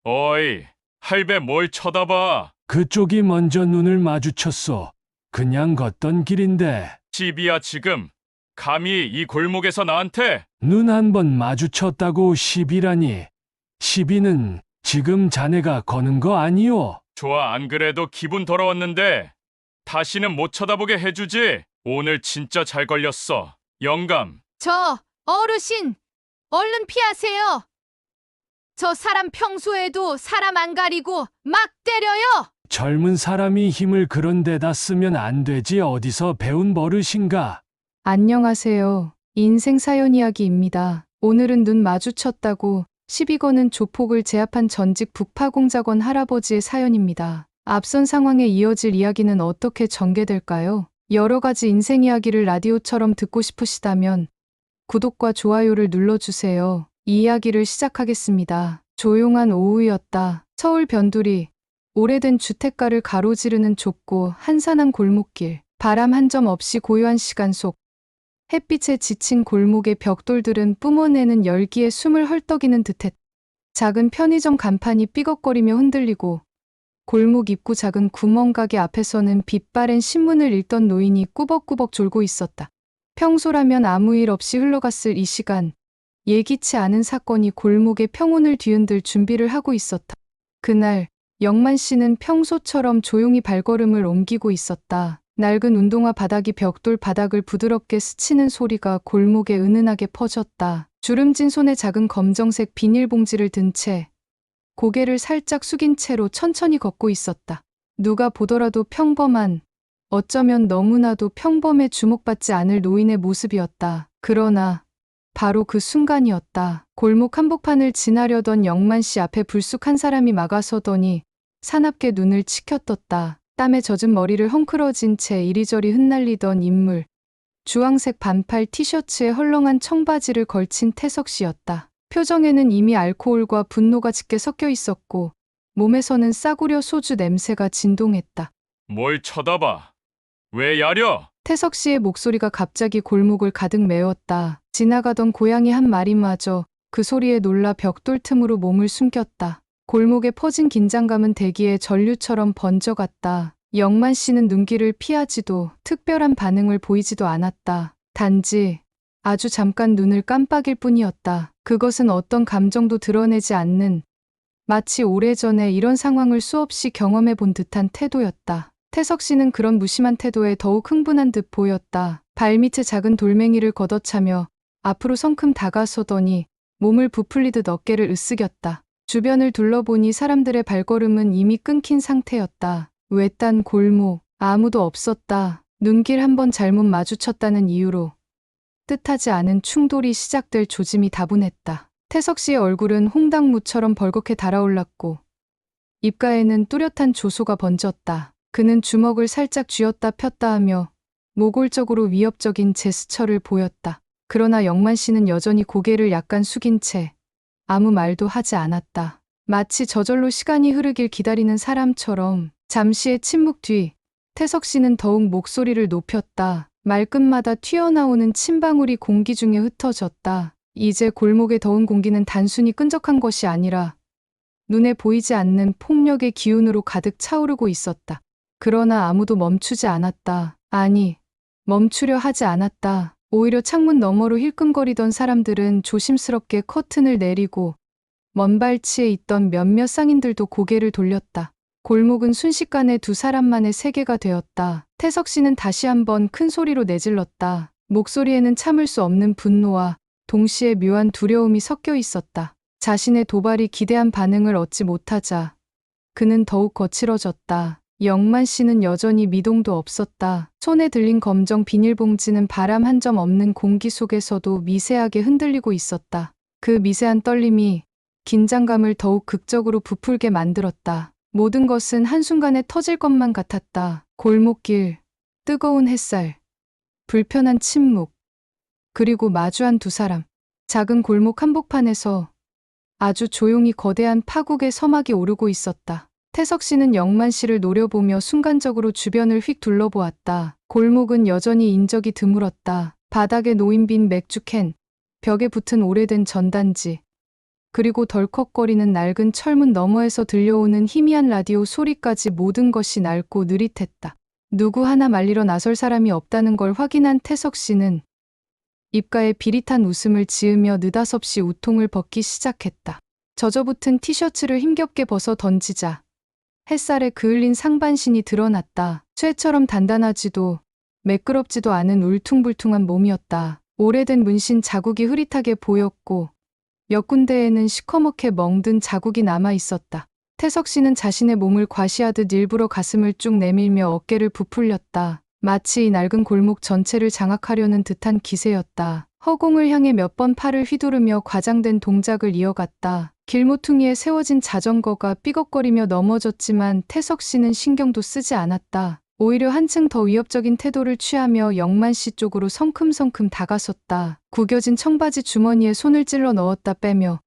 어이, 할배 뭘 쳐다봐? 그쪽이 먼저 눈을 마주쳤소. 그냥 걷던 길인데 시비야 지금. 감히 이 골목에서 나한테? 눈 한 번 마주쳤다고 시비라니. 시비는 지금 자네가 거는 거 아니오? 좋아, 안 그래도 기분 더러웠는데 다시는 못 쳐다보게 해주지. 오늘 진짜 잘 걸렸어. 영감. 저 어르신, 얼른 피하세요. 저 사람 평소에도 사람 안 가리고 막 때려요. 젊은 사람이 힘을 그런 데다 쓰면 안 되지. 어디서 배운 버릇인가? 안녕하세요. 인생 사연 이야기입니다. 오늘은 눈 마주쳤다고 시비 거는 조폭을 제압한 전직 북파공작원 할아버지의 사연입니다. 앞선 상황에 이어질 이야기는 어떻게 전개될까요? 여러 가지 인생 이야기를 라디오처럼 듣고 싶으시다면 구독과 좋아요를 눌러주세요. 이 이야기를 시작하겠습니다. 조용한 오후였다. 서울 변두리. 오래된 주택가를 가로지르는 좁고 한산한 골목길. 바람 한 점 없이 고요한 시간 속 햇빛에 지친 골목의 벽돌들은 뿜어내는 열기에 숨을 헐떡이는 듯했다. 작은 편의점 간판이 삐걱거리며 흔들리고 골목 입구 작은 구멍가게 앞에서는 빛바랜 신문을 읽던 노인이 꾸벅꾸벅 졸고 있었다. 평소라면 아무 일 없이 흘러갔을 이 시간, 예기치 않은 사건이 골목의 평온을 뒤흔들 준비를 하고 있었다. 그날 영만 씨는 평소처럼 조용히 발걸음을 옮기고 있었다. 낡은 운동화 바닥이 벽돌 바닥을 부드럽게 스치는 소리가 골목에 은은하게 퍼졌다. 주름진 손에 작은 검정색 비닐봉지를 든 채 고개를 살짝 숙인 채로 천천히 걷고 있었다. 누가 보더라도 평범한, 어쩌면 너무나도 평범해 주목받지 않을 노인의 모습이었다. 그러나 바로 그 순간이었다. 골목 한복판을 지나려던 영만 씨 앞에 불쑥 한 사람이 막아서더니 사납게 눈을 치켜떴다. 땀에 젖은 머리를 헝클어진 채 이리저리 흩날리던 인물. 주황색 반팔 티셔츠에 헐렁한 청바지를 걸친 태석 씨였다. 표정에는 이미 알코올과 분노가 짙게 섞여 있었고 몸에서는 싸구려 소주 냄새가 진동했다. 뭘 쳐다봐? 왜 야려? 태석 씨의 목소리가 갑자기 골목을 가득 메웠다. 지나가던 고양이 한 마리마저 그 소리에 놀라 벽돌 틈으로 몸을 숨겼다. 골목에 퍼진 긴장감은 대기에 전류처럼 번져갔다. 영만 씨는 눈길을 피하지도 특별한 반응을 보이지도 않았다. 단지 아주 잠깐 눈을 깜빡일 뿐이었다. 그것은 어떤 감정도 드러내지 않는 마치 오래전에 이런 상황을 수없이 경험해 본 듯한 태도였다. 태석 씨는 그런 무심한 태도에 더욱 흥분한 듯 보였다. 발밑에 작은 돌멩이를 걷어차며 앞으로 성큼 다가서더니 몸을 부풀리듯 어깨를 으쓱였다. 주변을 둘러보니 사람들의 발걸음은 이미 끊긴 상태였다. 외딴 골목, 아무도 없었다. 눈길 한번 잘못 마주쳤다는 이유로 뜻하지 않은 충돌이 시작될 조짐이 다분했다. 태석 씨의 얼굴은 홍당무처럼 벌겋게 달아올랐고 입가에는 뚜렷한 조소가 번졌다. 그는 주먹을 살짝 쥐었다 폈다 하며 모골적으로 위협적인 제스처를 보였다. 그러나 영만 씨는 여전히 고개를 약간 숙인 채 아무 말도 하지 않았다. 마치 저절로 시간이 흐르길 기다리는 사람처럼. 잠시의 침묵 뒤 태석 씨는 더욱 목소리를 높였다. 말끝마다 튀어나오는 침방울이 공기 중에 흩어졌다. 이제 골목의 더운 공기는 단순히 끈적한 것이 아니라 눈에 보이지 않는 폭력의 기운으로 가득 차오르고 있었다. 그러나 아무도 멈추지 않았다. 아니, 멈추려 하지 않았다. 오히려 창문 너머로 힐끔거리던 사람들은 조심스럽게 커튼을 내리고 먼 발치에 있던 몇몇 상인들도 고개를 돌렸다. 골목은 순식간에 두 사람만의 세계가 되었다. 태석 씨는 다시 한번 큰 소리로 내질렀다. 목소리에는 참을 수 없는 분노와 동시에 묘한 두려움이 섞여 있었다. 자신의 도발이 기대한 반응을 얻지 못하자 그는 더욱 거칠어졌다. 영만 씨는 여전히 미동도 없었다. 손에 들린 검정 비닐봉지는 바람 한 점 없는 공기 속에서도 미세하게 흔들리고 있었다. 그 미세한 떨림이 긴장감을 더욱 극적으로 부풀게 만들었다. 모든 것은 한순간에 터질 것만 같았다. 골목길, 뜨거운 햇살, 불편한 침묵, 그리고 마주한 두 사람. 작은 골목 한복판에서 아주 조용히 거대한 파국의 서막이 오르고 있었다. 태석 씨는 영만 씨를 노려보며 순간적으로 주변을 휙 둘러보았다. 골목은 여전히 인적이 드물었다. 바닥에 놓인 빈 맥주캔, 벽에 붙은 오래된 전단지, 그리고 덜컥거리는 낡은 철문 너머에서 들려오는 희미한 라디오 소리까지 모든 것이 낡고 느릿했다. 누구 하나 말리러 나설 사람이 없다는 걸 확인한 태석 씨는 입가에 비릿한 웃음을 지으며 느닷없이 우통을 벗기 시작했다. 젖어붙은 티셔츠를 힘겹게 벗어 던지자 햇살에 그을린 상반신이 드러났다. 쇠처럼 단단하지도 매끄럽지도 않은 울퉁불퉁한 몸이었다. 오래된 문신 자국이 흐릿하게 보였고 몇 군데에는 시커멓게 멍든 자국이 남아 있었다. 태석 씨는 자신의 몸을 과시하듯 일부러 가슴을 쭉 내밀며 어깨를 부풀렸다. 마치 이 낡은 골목 전체를 장악하려는 듯한 기세였다. 허공을 향해 몇 번 팔을 휘두르며 과장된 동작을 이어갔다. 길모퉁이에 세워진 자전거가 삐걱거리며 넘어졌지만 태석 씨는 신경도 쓰지 않았다. 오히려 한층 더 위협적인 태도를 취하며 영만 씨 쪽으로 성큼성큼 다가섰다. 구겨진 청바지 주머니에 손을 찔러 넣었다 빼며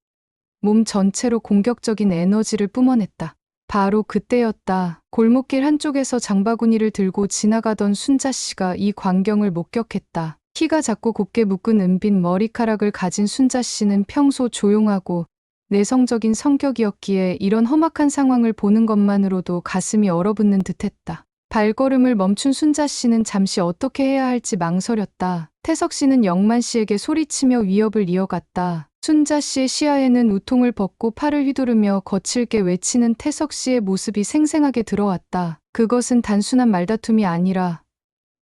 몸 전체로 공격적인 에너지를 뿜어냈다. 바로 그때였다. 골목길 한쪽에서 장바구니를 들고 지나가던 순자 씨가 이 광경을 목격했다. 키가 작고 곱게 묶은 은빛 머리카락을 가진 순자 씨는 평소 조용하고 내성적인 성격이었기에 이런 험악한 상황을 보는 것만으로도 가슴이 얼어붙는 듯했다. 발걸음을 멈춘 순자 씨는 잠시 어떻게 해야 할지 망설였다. 태석 씨는 영만 씨에게 소리치며 위협을 이어갔다. 순자 씨의 시야에는 우통을 벗고 팔을 휘두르며 거칠게 외치는 태석 씨의 모습이 생생하게 들어왔다. 그것은 단순한 말다툼이 아니라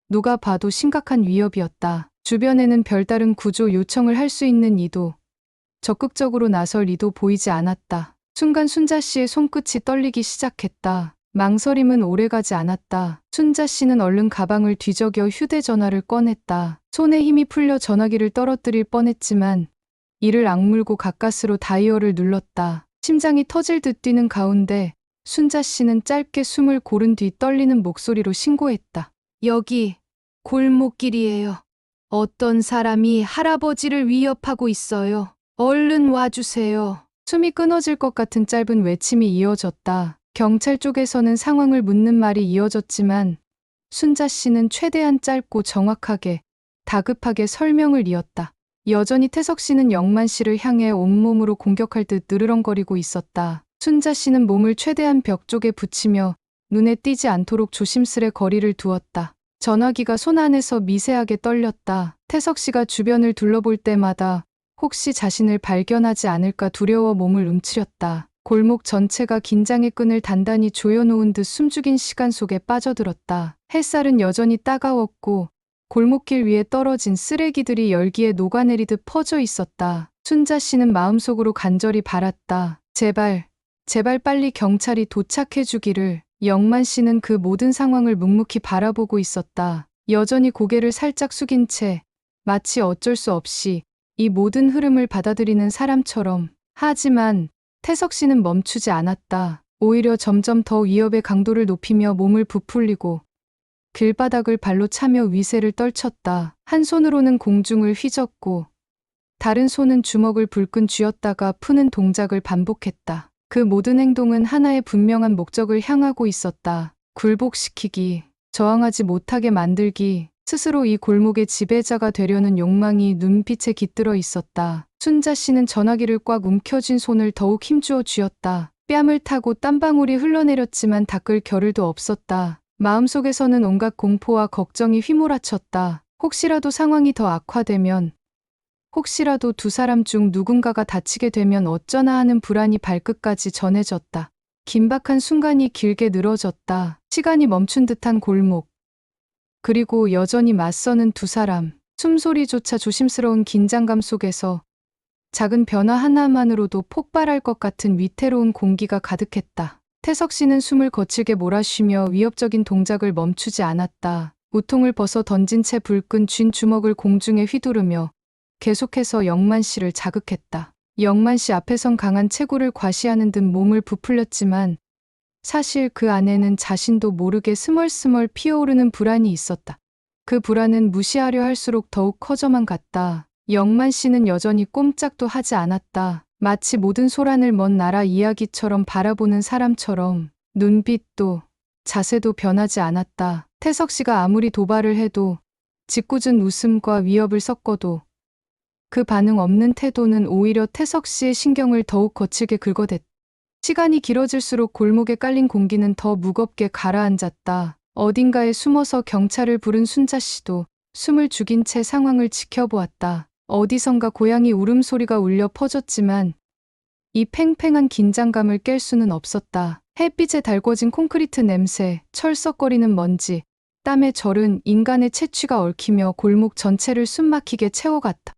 누가 봐도 심각한 위협이었다. 주변에는 별다른 구조 요청을 할 수 있는 이도, 적극적으로 나설 이도 보이지 않았다. 순간 순자 씨의 손끝이 떨리기 시작했다. 망설임은 오래가지 않았다. 순자 씨는 얼른 가방을 뒤적여 휴대전화를 꺼냈다. 손에 힘이 풀려 전화기를 떨어뜨릴 뻔했지만 이를 악물고 가까스로 다이얼을 눌렀다. 심장이 터질 듯 뛰는 가운데 순자 씨는 짧게 숨을 고른 뒤 떨리는 목소리로 신고했다. 여기 골목길이에요. 어떤 사람이 할아버지를 위협하고 있어요. 얼른 와주세요. 숨이 끊어질 것 같은 짧은 외침이 이어졌다. 경찰 쪽에서는 상황을 묻는 말이 이어졌지만 순자 씨는 최대한 짧고 정확하게 다급하게 설명을 이었다. 여전히 태석 씨는 영만 씨를 향해 온몸으로 공격할 듯 느르렁거리고 있었다. 순자 씨는 몸을 최대한 벽 쪽에 붙이며 눈에 띄지 않도록 조심스레 거리를 두었다. 전화기가 손 안에서 미세하게 떨렸다. 태석 씨가 주변을 둘러볼 때마다 혹시 자신을 발견하지 않을까 두려워 몸을 움츠렸다. 골목 전체가 긴장의 끈을 단단히 조여놓은 듯 숨죽인 시간 속에 빠져들었다. 햇살은 여전히 따가웠고 골목길 위에 떨어진 쓰레기들이 열기에 녹아내리듯 퍼져 있었다. 순자 씨는 마음속으로 간절히 바랐다. 제발 빨리 경찰이 도착해주기를. 영만 씨는 그 모든 상황을 묵묵히 바라보고 있었다. 여전히 고개를 살짝 숙인 채 마치 어쩔 수 없이 이 모든 흐름을 받아들이는 사람처럼. 하지만 태석 씨는 멈추지 않았다. 오히려 점점 더 위협의 강도를 높이며 몸을 부풀리고 길바닥을 발로 차며 위세를 떨쳤다. 한 손으로는 공중을 휘젓고 다른 손은 주먹을 불끈 쥐었다가 푸는 동작을 반복했다. 그 모든 행동은 하나의 분명한 목적을 향하고 있었다. 굴복시키기, 저항하지 못하게 만들기, 스스로 이 골목의 지배자가 되려는 욕망이 눈빛에 깃들어 있었다. 순자 씨는 전화기를 꽉 움켜쥔 손을 더욱 힘주어 쥐었다. 뺨을 타고 땀방울이 흘러내렸지만 닦을 겨를도 없었다. 마음속에서는 온갖 공포와 걱정이 휘몰아쳤다. 혹시라도 상황이 더 악화되면, 혹시라도 두 사람 중 누군가가 다치게 되면 어쩌나 하는 불안이 발끝까지 전해졌다. 긴박한 순간이 길게 늘어졌다. 시간이 멈춘 듯한 골목. 그리고 여전히 맞서는 두 사람. 숨소리조차 조심스러운 긴장감 속에서 작은 변화 하나만으로도 폭발할 것 같은 위태로운 공기가 가득했다. 태석 씨는 숨을 거칠게 몰아쉬며 위협적인 동작을 멈추지 않았다. 우통을 벗어 던진 채 불끈 쥔 주먹을 공중에 휘두르며 계속해서 영만 씨를 자극했다. 영만 씨 앞에선 강한 체구를 과시하는 듯 몸을 부풀렸지만 사실 그 안에는 자신도 모르게 스멀스멀 피어오르는 불안이 있었다. 그 불안은 무시하려 할수록 더욱 커져만 갔다. 영만 씨는 여전히 꼼짝도 하지 않았다. 마치 모든 소란을 먼 나라 이야기처럼 바라보는 사람처럼. 눈빛도 자세도 변하지 않았다. 태석 씨가 아무리 도발을 해도 짓궂은 웃음과 위협을 섞어도 그 반응 없는 태도는 오히려 태석 씨의 신경을 더욱 거칠게 긁어댔다. 시간이 길어질수록 골목에 깔린 공기는 더 무겁게 가라앉았다. 어딘가에 숨어서 경찰을 부른 순자 씨도 숨을 죽인 채 상황을 지켜보았다. 어디선가 고양이 울음소리가 울려 퍼졌지만 이 팽팽한 긴장감을 깰 수는 없었다. 햇빛에 달궈진 콘크리트 냄새, 철썩거리는 먼지, 땀에 절은 인간의 채취가 얽히며 골목 전체를 숨막히게 채워갔다.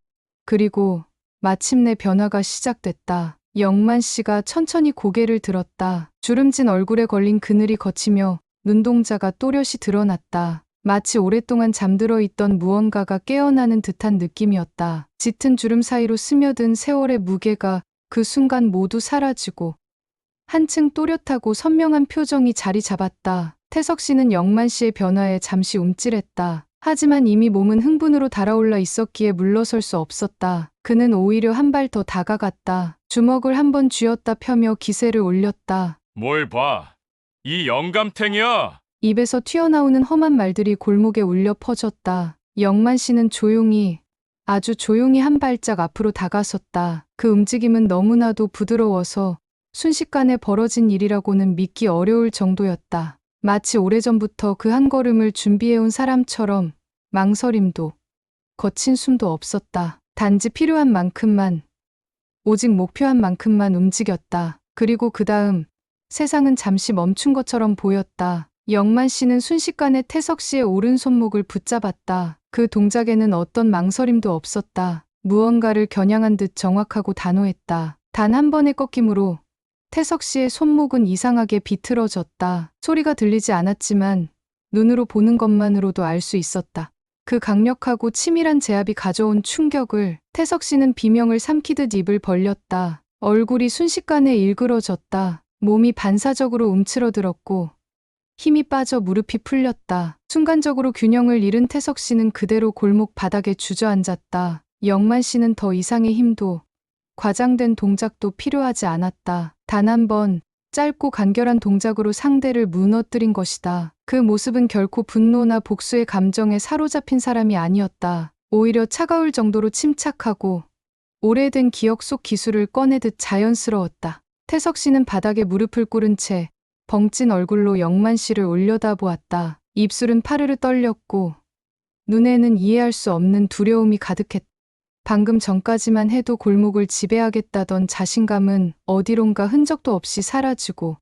그리고 마침내 변화가 시작됐다. 영만 씨가 천천히 고개를 들었다. 주름진 얼굴에 걸린 그늘이 걷히며 눈동자가 또렷이 드러났다. 마치 오랫동안 잠들어 있던 무언가가 깨어나는 듯한 느낌이었다. 짙은 주름 사이로 스며든 세월의 무게가 그 순간 모두 사라지고 한층 또렷하고 선명한 표정이 자리 잡았다. 태석 씨는 영만 씨의 변화에 잠시 움찔했다. 하지만 이미 몸은 흥분으로 달아올라 있었기에 물러설 수 없었다. 그는 오히려 한 발 더 다가갔다. 주먹을 한번 쥐었다 펴며 기세를 올렸다. 뭘 봐. 이 영감탱이야. 입에서 튀어나오는 험한 말들이 골목에 울려 퍼졌다. 영만 씨는 조용히, 아주 조용히 한 발짝 앞으로 다가섰다. 그 움직임은 너무나도 부드러워서 순식간에 벌어진 일이라고는 믿기 어려울 정도였다. 마치 오래전부터 그 한 걸음을 준비해온 사람처럼 망설임도 거친 숨도 없었다. 단지 필요한 만큼만, 오직 목표한 만큼만 움직였다. 그리고 그 다음 세상은 잠시 멈춘 것처럼 보였다. 영만 씨는 순식간에 태석 씨의 오른손목을 붙잡았다. 그 동작에는 어떤 망설임도 없었다. 무언가를 겨냥한 듯 정확하고 단호했다. 단 한 번의 꺾임으로 태석 씨의 손목은 이상하게 비틀어졌다. 소리가 들리지 않았지만 눈으로 보는 것만으로도 알 수 있었다. 그 강력하고 치밀한 제압이 가져온 충격을 태석 씨는 비명을 삼키듯 입을 벌렸다. 얼굴이 순식간에 일그러졌다. 몸이 반사적으로 움츠러들었고 힘이 빠져 무릎이 풀렸다. 순간적으로 균형을 잃은 태석 씨는 그대로 골목 바닥에 주저앉았다. 영만 씨는 더 이상의 힘도 과장된 동작도 필요하지 않았다. 단 한 번 짧고 간결한 동작으로 상대를 무너뜨린 것이다. 그 모습은 결코 분노나 복수의 감정에 사로잡힌 사람이 아니었다. 오히려 차가울 정도로 침착하고 오래된 기억 속 기술을 꺼내듯 자연스러웠다. 태석 씨는 바닥에 무릎을 꿇은 채 벙찐 얼굴로 영만 씨를 올려다보았다. 입술은 파르르 떨렸고 눈에는 이해할 수 없는 두려움이 가득했다. 방금 전까지만 해도 골목을 지배하겠다던 자신감은 어디론가 흔적도 없이 사라지고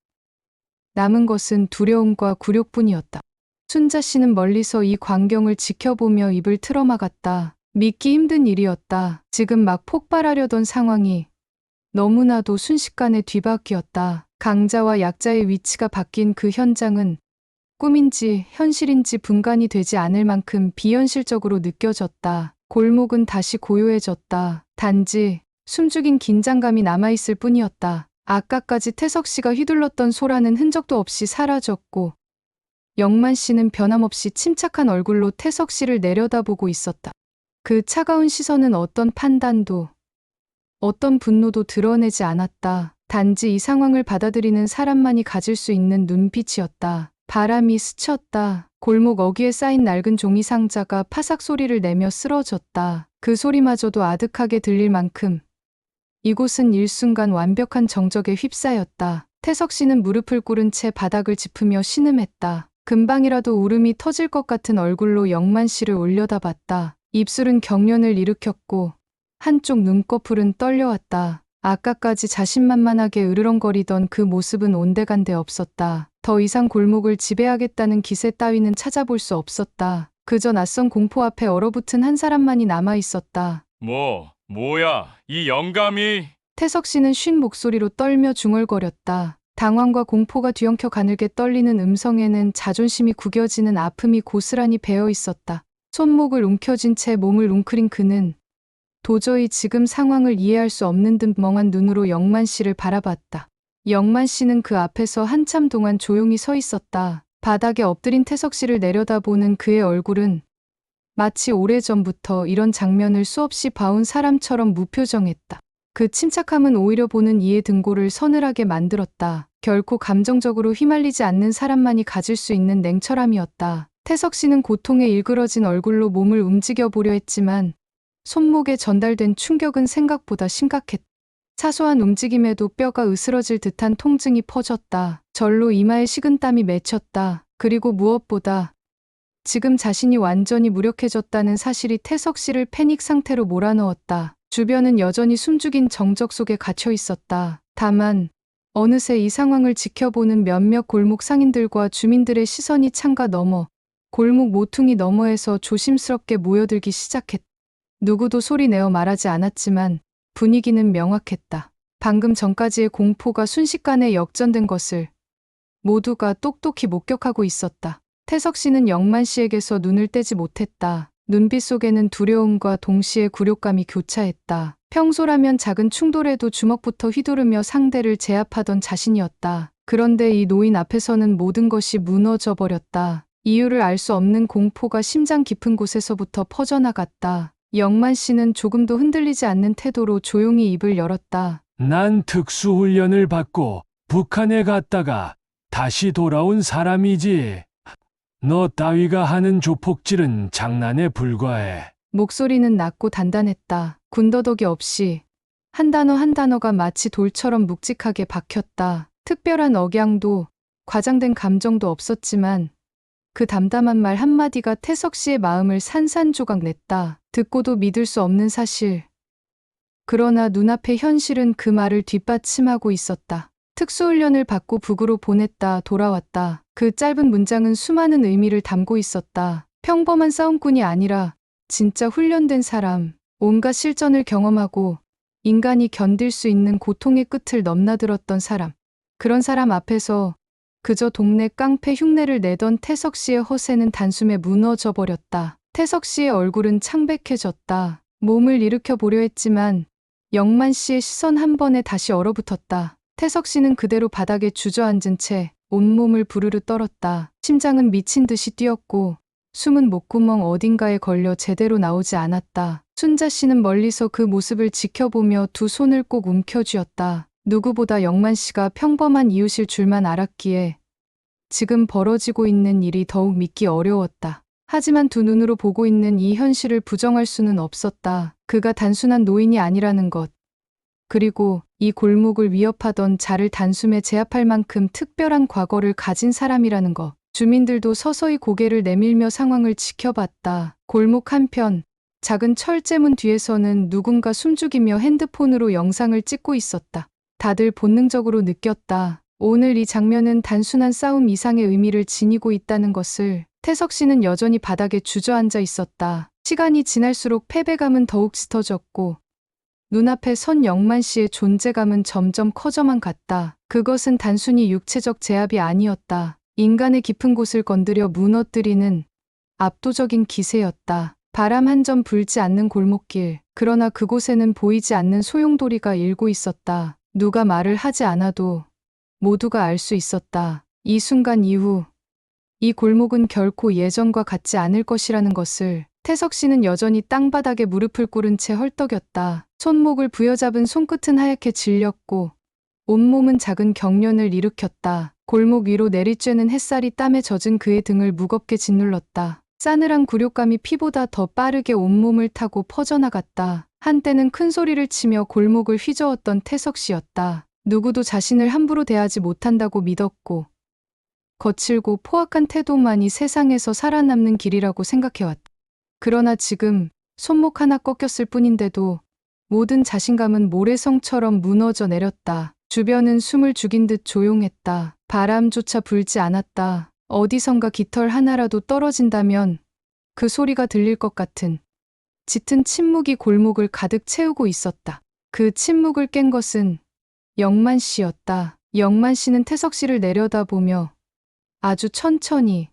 남은 것은 두려움과 굴욕뿐이었다. 순자 씨는 멀리서 이 광경을 지켜보며 입을 틀어막았다. 믿기 힘든 일이었다. 지금 막 폭발하려던 상황이 너무나도 순식간에 뒤바뀌었다. 강자와 약자의 위치가 바뀐 그 현장은 꿈인지 현실인지 분간이 되지 않을 만큼 비현실적으로 느껴졌다. 골목은 다시 고요해졌다. 단지 숨죽인 긴장감이 남아있을 뿐이었다. 아까까지 태석 씨가 휘둘렀던 소라는 흔적도 없이 사라졌고 영만 씨는 변함없이 침착한 얼굴로 태석 씨를 내려다보고 있었다. 그 차가운 시선은 어떤 판단도 어떤 분노도 드러내지 않았다. 단지 이 상황을 받아들이는 사람만이 가질 수 있는 눈빛이었다. 바람이 스쳤다. 골목 어귀에 쌓인 낡은 종이 상자가 파삭 소리를 내며 쓰러졌다. 그 소리마저도 아득하게 들릴 만큼 이곳은 일순간 완벽한 정적에 휩싸였다. 태석 씨는 무릎을 꿇은 채 바닥을 짚으며 신음했다. 금방이라도 울음이 터질 것 같은 얼굴로 영만 씨를 올려다봤다. 입술은 경련을 일으켰고 한쪽 눈꺼풀은 떨려왔다. 아까까지 자신만만하게 으르렁거리던 그 모습은 온데간데 없었다. 더 이상 골목을 지배하겠다는 기세 따위는 찾아볼 수 없었다. 그저 낯선 공포 앞에 얼어붙은 한 사람만이 남아있었다. 뭐야, 이 영감이. 태석 씨는 쉰 목소리로 떨며 중얼거렸다. 당황과 공포가 뒤엉켜 가늘게 떨리는 음성에는 자존심이 구겨지는 아픔이 고스란히 배어 있었다. 손목을 움켜쥔 채 몸을 웅크린 그는 도저히 지금 상황을 이해할 수 없는 듯 멍한 눈으로 영만 씨를 바라봤다. 영만 씨는 그 앞에서 한참 동안 조용히 서 있었다. 바닥에 엎드린 태석 씨를 내려다보는 그의 얼굴은 마치 오래전부터 이런 장면을 수없이 봐온 사람처럼 무표정했다. 그 침착함은 오히려 보는 이의 등골을 서늘하게 만들었다. 결코 감정적으로 휘말리지 않는 사람만이 가질 수 있는 냉철함이었다. 태석 씨는 고통에 일그러진 얼굴로 몸을 움직여 보려 했지만 손목에 전달된 충격은 생각보다 심각했다. 사소한 움직임에도 뼈가 으스러질 듯한 통증이 퍼졌다. 절로 이마에 식은땀이 맺혔다. 그리고 무엇보다 지금 자신이 완전히 무력해졌다는 사실이 태석 씨를 패닉 상태로 몰아넣었다. 주변은 여전히 숨죽인 정적 속에 갇혀 있었다. 다만 어느새 이 상황을 지켜보는 몇몇 골목 상인들과 주민들의 시선이 창가 너머, 골목 모퉁이 너머에서 조심스럽게 모여들기 시작했다. 누구도 소리내어 말하지 않았지만 분위기는 명확했다. 방금 전까지의 공포가 순식간에 역전된 것을 모두가 똑똑히 목격하고 있었다. 태석 씨는 영만 씨에게서 눈을 떼지 못했다. 눈빛 속에는 두려움과 동시에 굴욕감이 교차했다. 평소라면 작은 충돌에도 주먹부터 휘두르며 상대를 제압하던 자신이었다. 그런데 이 노인 앞에서는 모든 것이 무너져 버렸다. 이유를 알 수 없는 공포가 심장 깊은 곳에서부터 퍼져나갔다. 영만 씨는 조금도 흔들리지 않는 태도로 조용히 입을 열었다. 난 특수훈련을 받고 북한에 갔다가 다시 돌아온 사람이지. 너 따위가 하는 조폭질은 장난에 불과해. 목소리는 낮고 단단했다. 군더더기 없이 한 단어 한 단어가 마치 돌처럼 묵직하게 박혔다. 특별한 억양도 과장된 감정도 없었지만 그 담담한 말 한마디가 태석 씨의 마음을 산산조각 냈다. 듣고도 믿을 수 없는 사실. 그러나 눈앞의 현실은 그 말을 뒷받침하고 있었다. 특수훈련을 받고 북으로 보냈다, 돌아왔다. 그 짧은 문장은 수많은 의미를 담고 있었다. 평범한 싸움꾼이 아니라 진짜 훈련된 사람, 온갖 실전을 경험하고 인간이 견딜 수 있는 고통의 끝을 넘나들었던 사람. 그런 사람 앞에서 그저 동네 깡패 흉내를 내던 태석 씨의 허세는 단숨에 무너져 버렸다. 태석 씨의 얼굴은 창백해졌다. 몸을 일으켜 보려 했지만 영만 씨의 시선 한 번에 다시 얼어붙었다. 태석 씨는 그대로 바닥에 주저앉은 채 온몸을 부르르 떨었다. 심장은 미친 듯이 뛰었고 숨은 목구멍 어딘가에 걸려 제대로 나오지 않았다. 순자 씨는 멀리서 그 모습을 지켜보며 두 손을 꼭 움켜쥐었다. 누구보다 영만 씨가 평범한 이웃일 줄만 알았기에 지금 벌어지고 있는 일이 더욱 믿기 어려웠다. 하지만 두 눈으로 보고 있는 이 현실을 부정할 수는 없었다. 그가 단순한 노인이 아니라는 것. 그리고 이 골목을 위협하던 자를 단숨에 제압할 만큼 특별한 과거를 가진 사람이라는 것. 주민들도 서서히 고개를 내밀며 상황을 지켜봤다. 골목 한편 작은 철제문 뒤에서는 누군가 숨죽이며 핸드폰으로 영상을 찍고 있었다. 다들 본능적으로 느꼈다. 오늘 이 장면은 단순한 싸움 이상의 의미를 지니고 있다는 것을. 태석 씨는 여전히 바닥에 주저앉아 있었다. 시간이 지날수록 패배감은 더욱 짙어졌고 눈앞에 선 영만 씨의 존재감은 점점 커져만 갔다. 그것은 단순히 육체적 제압이 아니었다. 인간의 깊은 곳을 건드려 무너뜨리는 압도적인 기세였다. 바람 한 점 불지 않는 골목길. 그러나 그곳에는 보이지 않는 소용돌이가 일고 있었다. 누가 말을 하지 않아도 모두가 알 수 있었다. 이 순간 이후 이 골목은 결코 예전과 같지 않을 것이라는 것을. 태석 씨는 여전히 땅바닥에 무릎을 꿇은 채 헐떡였다. 손목을 부여잡은 손끝은 하얗게 질렸고 온몸은 작은 경련을 일으켰다. 골목 위로 내리쬐는 햇살이 땀에 젖은 그의 등을 무겁게 짓눌렀다. 싸늘한 굴욕감이 피보다 더 빠르게 온몸을 타고 퍼져나갔다. 한때는 큰 소리를 치며 골목을 휘저었던 태석 씨였다. 누구도 자신을 함부로 대하지 못한다고 믿었고 거칠고 포악한 태도만이 세상에서 살아남는 길이라고 생각해왔다. 그러나 지금 손목 하나 꺾였을 뿐인데도 모든 자신감은 모래성처럼 무너져 내렸다. 주변은 숨을 죽인 듯 조용했다. 바람조차 불지 않았다. 어디선가 깃털 하나라도 떨어진다면 그 소리가 들릴 것 같은 짙은 침묵이 골목을 가득 채우고 있었다. 그 침묵을 깬 것은 영만 씨였다. 영만 씨는 태석 씨를 내려다보며 아주 천천히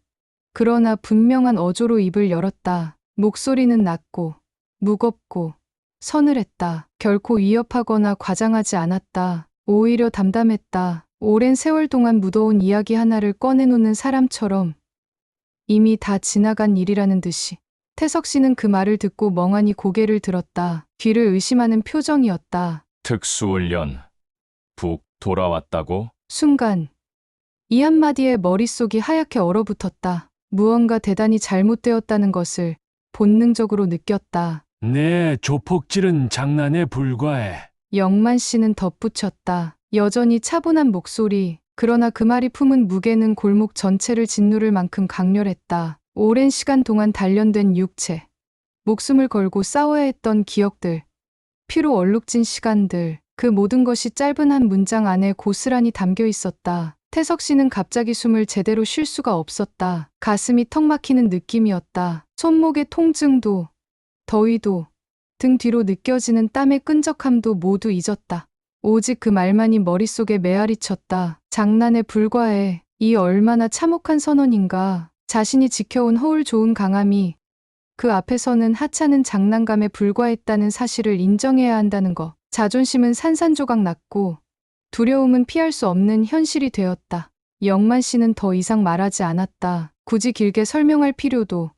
그러나 분명한 어조로 입을 열었다. 목소리는 낮고 무겁고 서늘했다. 결코 위협하거나 과장하지 않았다. 오히려 담담했다. 오랜 세월 동안 묻어온 이야기 하나를 꺼내놓는 사람처럼 이미 다 지나간 일이라는 듯이. 태석 씨는 그 말을 듣고 멍하니 고개를 들었다. 귀를 의심하는 표정이었다. 특수훈련 북 돌아왔다고? 순간 이 한마디에 머릿속이 하얗게 얼어붙었다. 무언가 대단히 잘못되었다는 것을 본능적으로 느꼈다. 내 조폭질은 장난에 불과해. 영만 씨는 덧붙였다. 여전히 차분한 목소리. 그러나 그 말이 품은 무게는 골목 전체를 짓누를 만큼 강렬했다. 오랜 시간 동안 단련된 육체. 목숨을 걸고 싸워야 했던 기억들. 피로 얼룩진 시간들. 그 모든 것이 짧은 한 문장 안에 고스란히 담겨 있었다. 태석 씨는 갑자기 숨을 제대로 쉴 수가 없었다. 가슴이 턱 막히는 느낌이었다. 손목의 통증도, 더위도, 등 뒤로 느껴지는 땀의 끈적함도 모두 잊었다. 오직 그 말만이 머릿속에 메아리 쳤다. 장난에 불과해. 이 얼마나 참혹한 선언인가. 자신이 지켜온 허울 좋은 강함이 그 앞에서는 하찮은 장난감에 불과했다는 사실을 인정해야 한다는 것. 자존심은 산산조각 났고 두려움은 피할 수 없는 현실이 되었다. 영만 씨는 더 이상 말하지 않았다. 굳이 길게 설명할 필요도,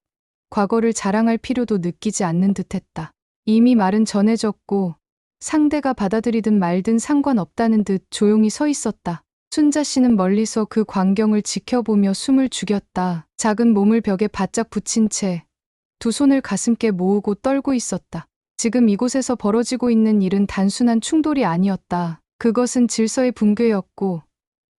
과거를 자랑할 필요도 느끼지 않는 듯했다. 이미 말은 전해졌고 상대가 받아들이든 말든 상관없다는 듯 조용히 서 있었다. 순자 씨는 멀리서 그 광경을 지켜보며 숨을 죽였다. 작은 몸을 벽에 바짝 붙인 채 두 손을 가슴께 모으고 떨고 있었다. 지금 이곳에서 벌어지고 있는 일은 단순한 충돌이 아니었다. 그것은 질서의 붕괴였고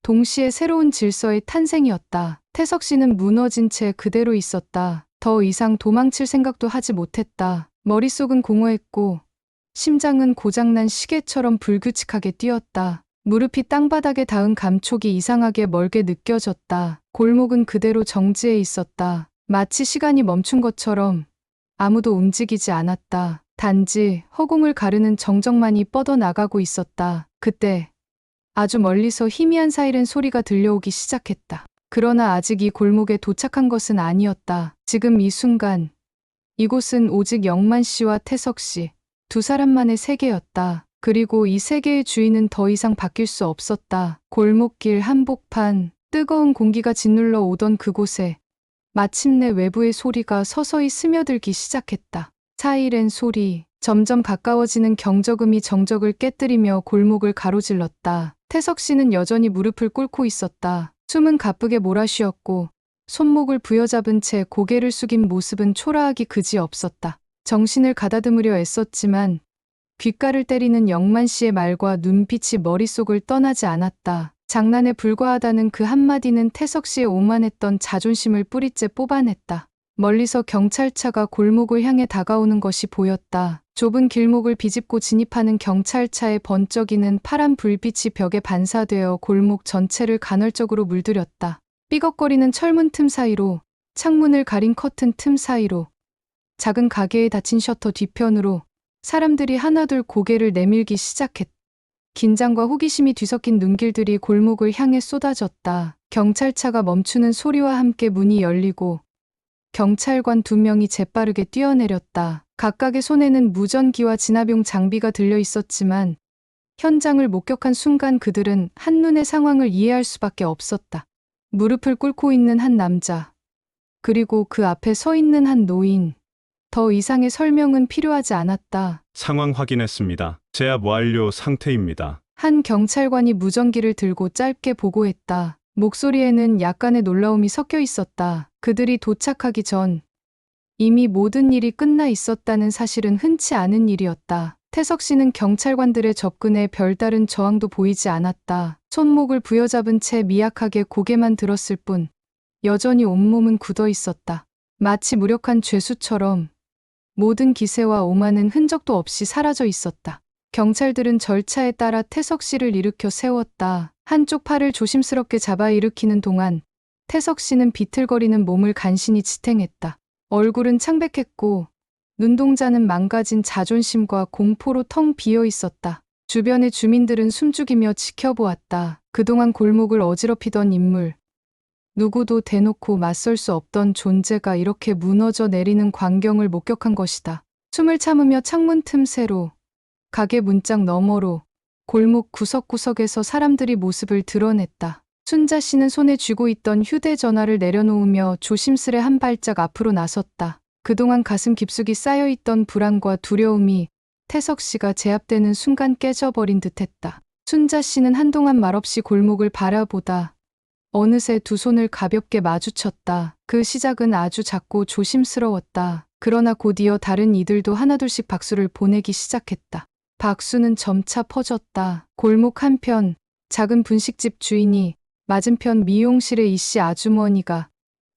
동시에 새로운 질서의 탄생이었다. 태석 씨는 무너진 채 그대로 있었다. 더 이상 도망칠 생각도 하지 못했다. 머릿속은 공허했고 심장은 고장난 시계처럼 불규칙하게 뛰었다. 무릎이 땅바닥에 닿은 감촉이 이상하게 멀게 느껴졌다. 골목은 그대로 정지해 있었다. 마치 시간이 멈춘 것처럼 아무도 움직이지 않았다. 단지 허공을 가르는 정적만이 뻗어나가고 있었다. 그때 아주 멀리서 희미한 사이렌 소리가 들려오기 시작했다. 그러나 아직 이 골목에 도착한 것은 아니었다. 지금 이 순간 이곳은 오직 영만 씨와 태석 씨 두 사람만의 세계였다. 그리고 이 세계의 주인은 더 이상 바뀔 수 없었다. 골목길 한복판 뜨거운 공기가 짓눌러 오던 그곳에 마침내 외부의 소리가 서서히 스며들기 시작했다. 사이렌 소리, 점점 가까워지는 경적음이 정적을 깨뜨리며 골목을 가로질렀다. 태석 씨는 여전히 무릎을 꿇고 있었다. 숨은 가쁘게 몰아쉬었고 손목을 부여잡은 채 고개를 숙인 모습은 초라하기 그지없었다. 정신을 가다듬으려 애썼지만 귓가를 때리는 영만 씨의 말과 눈빛이 머릿속을 떠나지 않았다. 장난에 불과하다는 그 한마디는 태석 씨의 오만했던 자존심을 뿌리째 뽑아냈다. 멀리서 경찰차가 골목을 향해 다가오는 것이 보였다. 좁은 길목을 비집고 진입하는 경찰차의 번쩍이는 파란 불빛이 벽에 반사되어 골목 전체를 간헐적으로 물들였다. 삐걱거리는 철문 틈 사이로, 창문을 가린 커튼 틈 사이로, 작은 가게의 닫힌 셔터 뒤편으로 사람들이 하나둘 고개를 내밀기 시작했다. 긴장과 호기심이 뒤섞인 눈길들이 골목을 향해 쏟아졌다. 경찰차가 멈추는 소리와 함께 문이 열리고 경찰관 2명이 재빠르게 뛰어내렸다. 각각의 손에는 무전기와 진압용 장비가 들려 있었지만 현장을 목격한 순간 그들은 한눈에 상황을 이해할 수밖에 없었다. 무릎을 꿇고 있는 한 남자, 그리고 그 앞에 서 있는 한 노인. 더 이상의 설명은 필요하지 않았다. 상황 확인했습니다. 제압 완료 상태입니다. 한 경찰관이 무전기를 들고 짧게 보고했다. 목소리에는 약간의 놀라움이 섞여 있었다. 그들이 도착하기 전 이미 모든 일이 끝나 있었다는 사실은 흔치 않은 일이었다. 태석 씨는 경찰관들의 접근에 별다른 저항도 보이지 않았다. 손목을 부여잡은 채 미약하게 고개만 들었을 뿐 여전히 온몸은 굳어 있었다. 마치 무력한 죄수처럼 모든 기세와 오만은 흔적도 없이 사라져 있었다. 경찰들은 절차에 따라 태석 씨를 일으켜 세웠다. 한쪽 팔을 조심스럽게 잡아 일으키는 동안 태석 씨는 비틀거리는 몸을 간신히 지탱했다. 얼굴은 창백했고 눈동자는 망가진 자존심과 공포로 텅 비어 있었다. 주변의 주민들은 숨죽이며 지켜보았다. 그동안 골목을 어지럽히던 인물, 누구도 대놓고 맞설 수 없던 존재가 이렇게 무너져 내리는 광경을 목격한 것이다. 숨을 참으며 창문 틈새로, 가게 문짝 너머로, 골목 구석구석에서 사람들이 모습을 드러냈다. 순자 씨는 손에 쥐고 있던 휴대전화를 내려놓으며 조심스레 한 발짝 앞으로 나섰다. 그동안 가슴 깊숙이 쌓여있던 불안과 두려움이 태석 씨가 제압되는 순간 깨져버린 듯했다. 순자 씨는 한동안 말없이 골목을 바라보다 어느새 두 손을 가볍게 마주쳤다. 그 시작은 아주 작고 조심스러웠다. 그러나 곧이어 다른 이들도 하나둘씩 박수를 보내기 시작했다. 박수는 점차 퍼졌다. 골목 한편 작은 분식집 주인이, 맞은편 미용실의 이씨 아주머니가,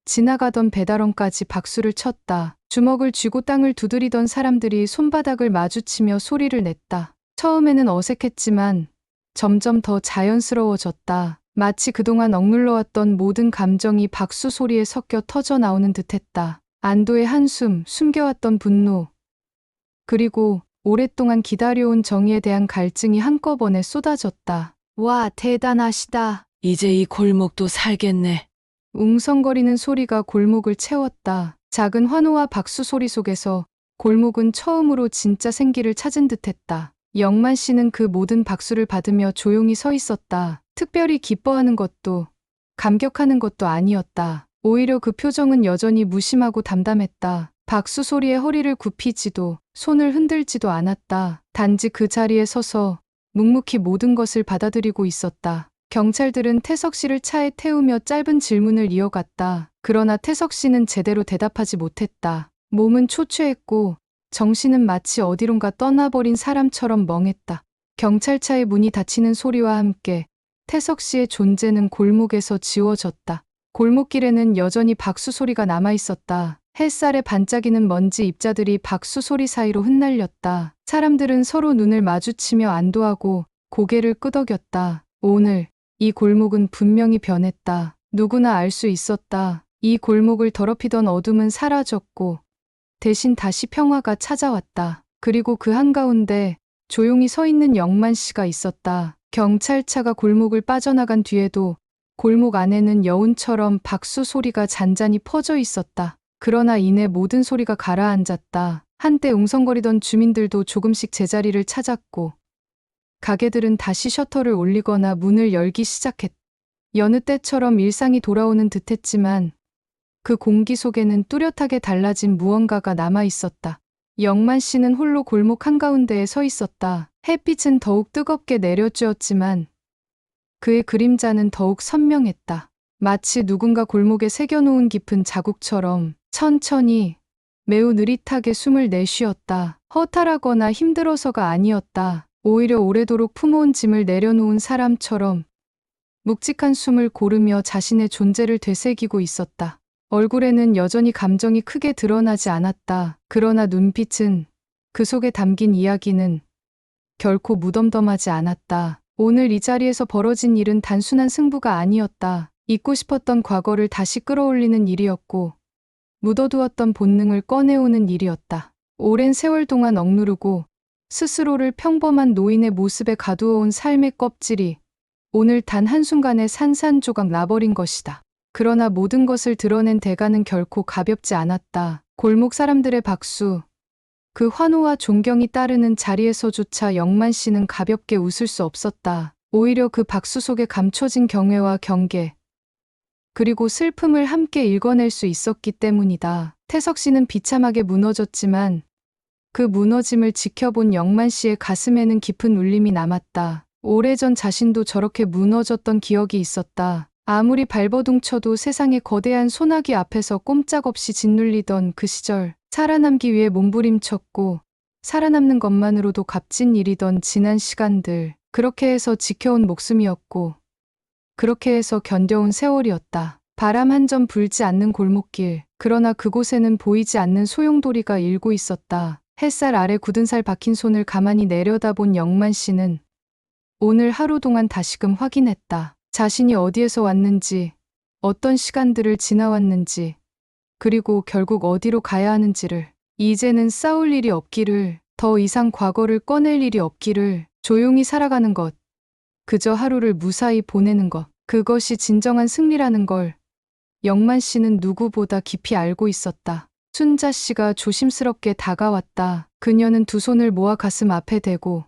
지나가던 배달원까지 박수를 쳤다. 주먹을 쥐고 땅을 두드리던 사람들이 손바닥을 마주치며 소리를 냈다. 처음에는 어색했지만 점점 더 자연스러워졌다. 마치 그동안 억눌러왔던 모든 감정이 박수 소리에 섞여 터져 나오는 듯했다. 안도의 한숨, 숨겨왔던 분노, 그리고 오랫동안 기다려온 정의에 대한 갈증이 한꺼번에 쏟아졌다. 와, 대단하시다. 이제 이 골목도 살겠네. 웅성거리는 소리가 골목을 채웠다. 작은 환호와 박수 소리 속에서 골목은 처음으로 진짜 생기를 찾은 듯했다. 영만 씨는 그 모든 박수를 받으며 조용히 서 있었다. 특별히 기뻐하는 것도 감격하는 것도 아니었다. 오히려 그 표정은 여전히 무심하고 담담했다. 박수 소리에 허리를 굽히지도 손을 흔들지도 않았다. 단지 그 자리에 서서 묵묵히 모든 것을 받아들이고 있었다. 경찰들은 태석 씨를 차에 태우며 짧은 질문을 이어갔다. 그러나 태석 씨는 제대로 대답하지 못했다. 몸은 초췌했고 정신은 마치 어디론가 떠나버린 사람처럼 멍했다. 경찰차의 문이 닫히는 소리와 함께 태석 씨의 존재는 골목에서 지워졌다. 골목길에는 여전히 박수 소리가 남아있었다. 햇살에 반짝이는 먼지 입자들이 박수 소리 사이로 흩날렸다. 사람들은 서로 눈을 마주치며 안도하고 고개를 끄덕였다. 오늘 이 골목은 분명히 변했다. 누구나 알 수 있었다. 이 골목을 더럽히던 어둠은 사라졌고 대신 다시 평화가 찾아왔다. 그리고 그 한가운데 조용히 서 있는 영만 씨가 있었다. 경찰차가 골목을 빠져나간 뒤에도 골목 안에는 여운처럼 박수 소리가 잔잔히 퍼져 있었다. 그러나 이내 모든 소리가 가라앉았다. 한때 웅성거리던 주민들도 조금씩 제자리를 찾았고 가게들은 다시 셔터를 올리거나 문을 열기 시작했다. 여느 때처럼 일상이 돌아오는 듯했지만 그 공기 속에는 뚜렷하게 달라진 무언가가 남아 있었다. 영만 씨는 홀로 골목 한가운데에 서 있었다. 햇빛은 더욱 뜨겁게 내려쬐었지만 그의 그림자는 더욱 선명했다. 마치 누군가 골목에 새겨놓은 깊은 자국처럼 천천히, 매우 느릿하게 숨을 내쉬었다. 허탈하거나 힘들어서가 아니었다. 오히려 오래도록 품어온 짐을 내려놓은 사람처럼 묵직한 숨을 고르며 자신의 존재를 되새기고 있었다. 얼굴에는 여전히 감정이 크게 드러나지 않았다. 그러나 눈빛은, 그 속에 담긴 이야기는 결코 무덤덤하지 않았다. 오늘 이 자리에서 벌어진 일은 단순한 승부가 아니었다. 잊고 싶었던 과거를 다시 끌어올리는 일이었고 묻어두었던 본능을 꺼내오는 일이었다. 오랜 세월 동안 억누르고 스스로를 평범한 노인의 모습에 가두어온 삶의 껍질이 오늘 단 한순간에 산산조각 나버린 것이다. 그러나 모든 것을 드러낸 대가는 결코 가볍지 않았다. 골목 사람들의 박수, 그 환호와 존경이 따르는 자리에서조차 영만 씨는 가볍게 웃을 수 없었다. 오히려 그 박수 속에 감춰진 경외와 경계, 그리고 슬픔을 함께 읽어낼 수 있었기 때문이다. 태석 씨는 비참하게 무너졌지만 그 무너짐을 지켜본 영만 씨의 가슴에는 깊은 울림이 남았다. 오래전 자신도 저렇게 무너졌던 기억이 있었다. 아무리 발버둥쳐도 세상의 거대한 소나기 앞에서 꼼짝없이 짓눌리던 그 시절, 살아남기 위해 몸부림쳤고 살아남는 것만으로도 값진 일이던 지난 시간들, 그렇게 해서 지켜온 목숨이었고 그렇게 해서 견뎌온 세월이었다. 바람 한 점 불지 않는 골목길, 그러나 그곳에는 보이지 않는 소용돌이가 일고 있었다. 햇살 아래 굳은 살 박힌 손을 가만히 내려다본 영만 씨는 오늘 하루 동안 다시금 확인했다. 자신이 어디에서 왔는지, 어떤 시간들을 지나왔는지, 그리고 결국 어디로 가야 하는지를. 이제는 싸울 일이 없기를, 더 이상 과거를 꺼낼 일이 없기를, 조용히 살아가는 것, 그저 하루를 무사히 보내는 것, 그것이 진정한 승리라는 걸 영만 씨는 누구보다 깊이 알고 있었다. 순자 씨가 조심스럽게 다가왔다. 그녀는 두 손을 모아 가슴 앞에 대고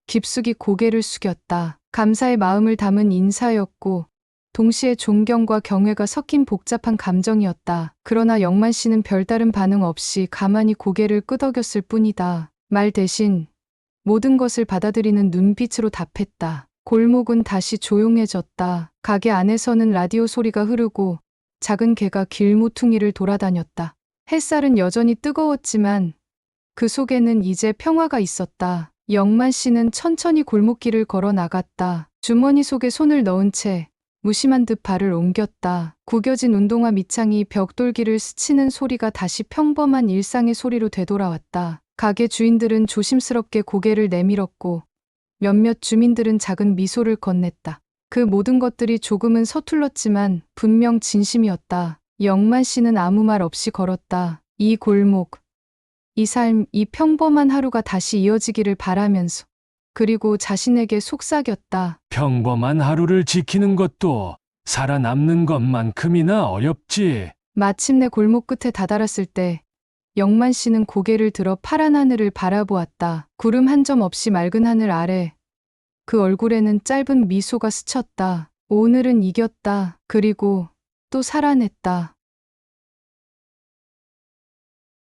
깊숙이 고개를 숙였다. 감사의 마음을 담은 인사였고 동시에 존경과 경외가 섞인 복잡한 감정이었다. 그러나 영만 씨는 별다른 반응 없이 가만히 고개를 끄덕였을 뿐이다. 말 대신 모든 것을 받아들이는 눈빛으로 답했다. 골목은 다시 조용해졌다. 가게 안에서는 라디오 소리가 흐르고 작은 개가 길모퉁이를 돌아다녔다. 햇살은 여전히 뜨거웠지만 그 속에는 이제 평화가 있었다. 영만 씨는 천천히 골목길을 걸어 나갔다. 주머니 속에 손을 넣은 채 무심한 듯 발을 옮겼다. 구겨진 운동화 밑창이 벽돌기를 스치는 소리가 다시 평범한 일상의 소리로 되돌아왔다. 가게 주인들은 조심스럽게 고개를 내밀었고 몇몇 주민들은 작은 미소를 건넸다. 그 모든 것들이 조금은 서툴렀지만 분명 진심이었다. 영만 씨는 아무 말 없이 걸었다. 이 골목, 이 삶, 이 평범한 하루가 다시 이어지기를 바라면서 그리고 자신에게 속삭였다. 평범한 하루를 지키는 것도 살아남는 것만큼이나 어렵지. 마침내 골목 끝에 다다랐을 때 영만 씨는 고개를 들어 파란 하늘을 바라보았다. 구름 한 점 없이 맑은 하늘 아래 그 얼굴에는 짧은 미소가 스쳤다. 오늘은 이겼다. 그리고 또 살아냈다.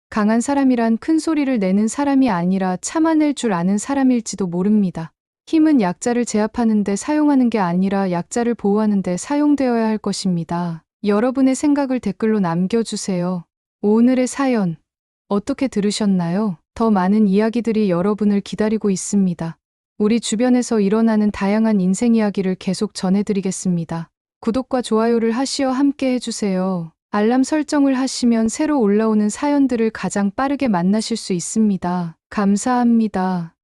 강한 사람이란 큰 소리를 내는 사람이 아니라 참아낼 줄 아는 사람일지도 모릅니다. 힘은 약자를 제압하는 데 사용하는 게 아니라 약자를 보호하는 데 사용되어야 할 것입니다. 여러분의 생각을 댓글로 남겨주세요. 오늘의 사연 어떻게 들으셨나요? 더 많은 이야기들이 여러분을 기다리고 있습니다. 우리 주변에서 일어나는 다양한 인생 이야기를 계속 전해드리겠습니다. 구독과 좋아요를 하시어 함께 해주세요. 알람 설정을 하시면 새로 올라오는 사연들을 가장 빠르게 만나실 수 있습니다. 감사합니다.